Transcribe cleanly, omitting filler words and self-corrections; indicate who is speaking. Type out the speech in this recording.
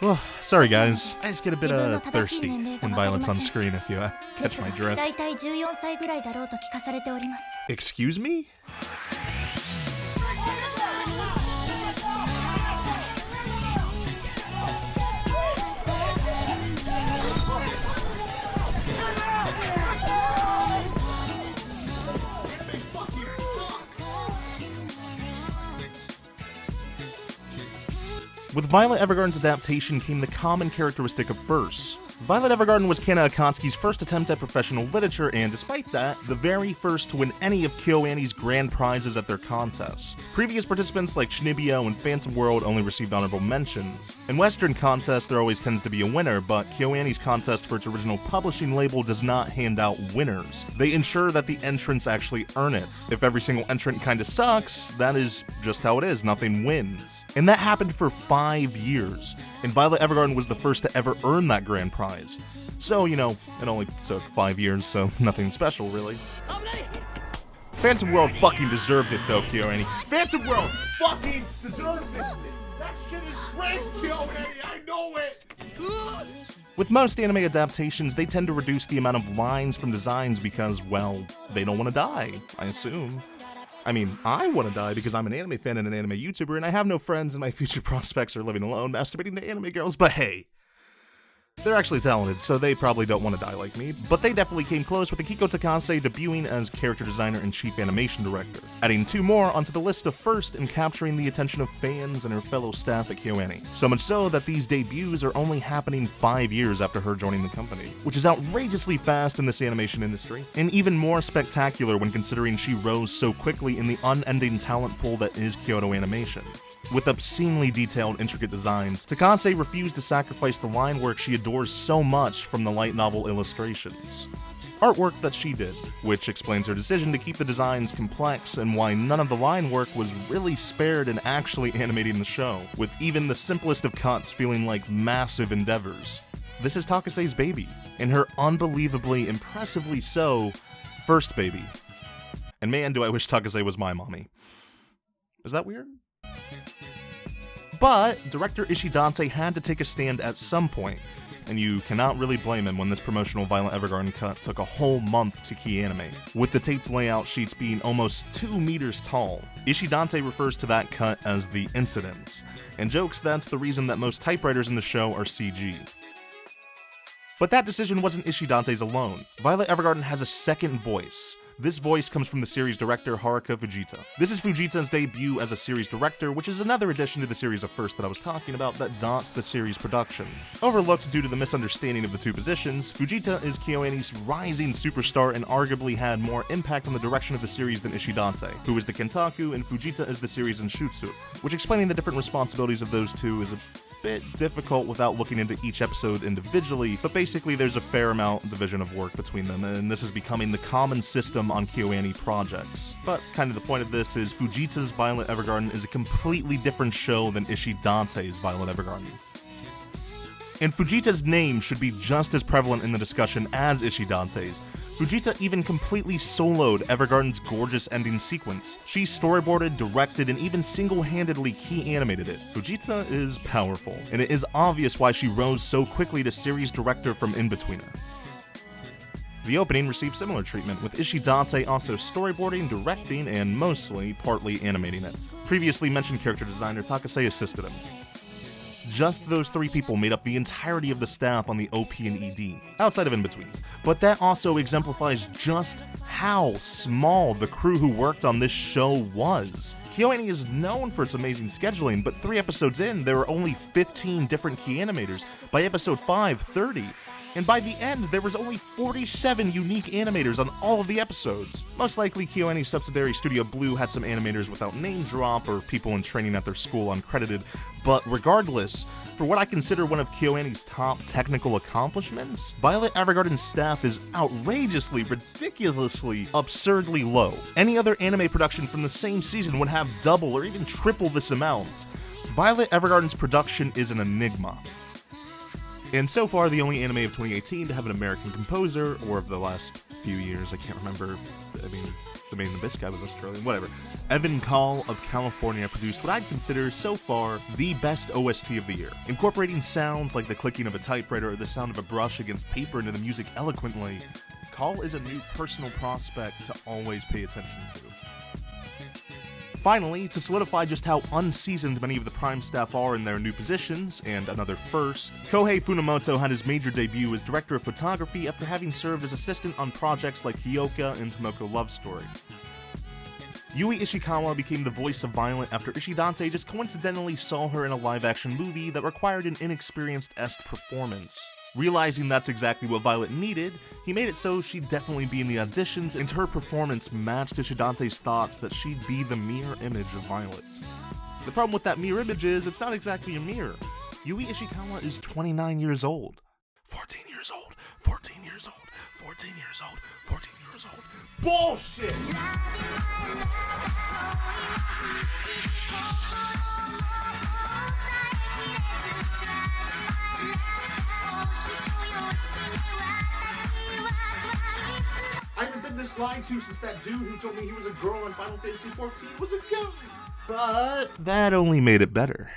Speaker 1: Well, sorry guys, I just get a bit thirsty when Violet's on screen if you catch my drift. Excuse me? With Violet Evergarden's adaptation came the common characteristic of verse. Violet Evergarden was Kana Akatsuki's first attempt at professional literature, and despite that, the very first to win any of KyoAni's grand prizes at their contest. Previous participants like Shinibyo and Phantom World only received honorable mentions. In Western contests, there always tends to be a winner, but KyoAni's contest for its original publishing label does not hand out winners. They ensure that the entrants actually earn it. If every single entrant kinda sucks, that is just how it is, nothing wins. And that happened for 5 years. And Violet Evergarden was the first to ever earn that grand prize. So, you know, it only took 5 years, so nothing special, really. Phantom World fucking deserved it, though, KyoAni. Phantom World fucking deserved it! That shit is great, KyoAni! I know it! With most anime adaptations, they tend to reduce the amount of lines from designs because, well, they don't want to die, I assume. I mean, I want to die because I'm an anime fan and an anime YouTuber, and I have no friends, and my future prospects are living alone, masturbating to anime girls, but hey. They're actually talented, so they probably don't want to die like me, but they definitely came close with Akiko TAKASE debuting as character designer and chief animation director, adding 2 more onto the list of first in capturing the attention of fans and her fellow staff at KyoAni. So much so that these debuts are only happening 5 years after her joining the company, which is outrageously fast in this animation industry, and even more spectacular when considering she rose so quickly in the unending talent pool that is Kyoto Animation. With obscenely detailed, intricate designs, TAKASE refused to sacrifice the line work she adores so much from the light novel illustrations. Artwork that she did, which explains her decision to keep the designs complex and why none of the line work was really spared in actually animating the show, with even the simplest of cuts feeling like massive endeavors. This is TAKASE's baby, and her unbelievably, impressively so, first baby. And man, do I wish TAKASE was my mommy. Is that weird? But director Ishidate had to take a stand at some point, and you cannot really blame him when this promotional Violet Evergarden cut took a whole month to key animate, with the taped layout sheets being almost 2 meters tall. Ishidate refers to that cut as the incidents, and jokes that's the reason that most typewriters in the show are CG. But that decision wasn't Ishidate's alone. Violet Evergarden has a second voice. This voice comes from the series director Haruka Fujita. This is Fujita's debut as a series director, which is another addition to the series of first that I was talking about that daunts the series production. Overlooked due to the misunderstanding of the 2 positions, Fujita is KyoAni's rising superstar and arguably had more impact on the direction of the series than Ishidate, who is the Kentaku and Fujita is the series Inshutsu, which explaining the different responsibilities of those 2 is a bit difficult without looking into each episode individually, but basically there's a fair amount of division of work between them, and this is becoming the common system on KyoAni projects. But kind of the point of this is Fujita's Violet Evergarden is a completely different show than Ishidate's Violet Evergarden. And Fujita's name should be just as prevalent in the discussion as Ishidate's. Fujita even completely soloed Evergarden's gorgeous ending sequence. She storyboarded, directed, and even single-handedly key animated it. Fujita is powerful, and it is obvious why she rose so quickly to series director from In-Betweener. The opening received similar treatment, with Ishidate also storyboarding, directing, and mostly partly animating it. Previously mentioned character designer TAKASE assisted him. Just those 3 people made up the entirety of the staff on the OP and ED, outside of In-Betweens. But that also exemplifies just how small the crew who worked on this show was. KyoAni is known for its amazing scheduling, but 3 episodes in, there were only 15 different key animators. By episode 5, 30. And by the end, there was only 47 unique animators on all of the episodes. Most likely, KyoAni's subsidiary Studio Blue had some animators without name drop or people in training at their school uncredited, but regardless, for what I consider one of KyoAni's top technical accomplishments, Violet Evergarden's staff is outrageously, ridiculously, absurdly low. Any other anime production from the same season would have double or even triple this amount. Violet Evergarden's production is an enigma. And so far, the only anime of 2018 to have an American composer, or of the last few years, I can't remember, this guy was Australian, whatever. Evan Call of California produced what I'd consider, so far, the best OST of the year. Incorporating sounds like the clicking of a typewriter or the sound of a brush against paper into the music eloquently, Call is a new personal prospect to always pay attention to. Finally, to solidify just how unseasoned many of the Prime staff are in their new positions, and another first, Kohei Funamoto had his major debut as director of photography after having served as assistant on projects like Hyoka and Tomoko Love Story. Yui Ishikawa became the voice of Violet after Ishidate just coincidentally saw her in a live-action movie that required an inexperienced-esque performance. Realizing that's exactly what Violet needed, he made it so she'd definitely be in the auditions, and her performance matched Ishidate's thoughts that she'd be the mirror image of Violet. The problem with that mirror image is, it's not exactly a mirror. Yui Ishikawa is 29 years old. 14 years old, 14 years old, 14 years old, 14 years old. Bullshit! I haven't been this lied to since that dude who told me he was a girl in Final Fantasy XIV was a guy. But that only made it better.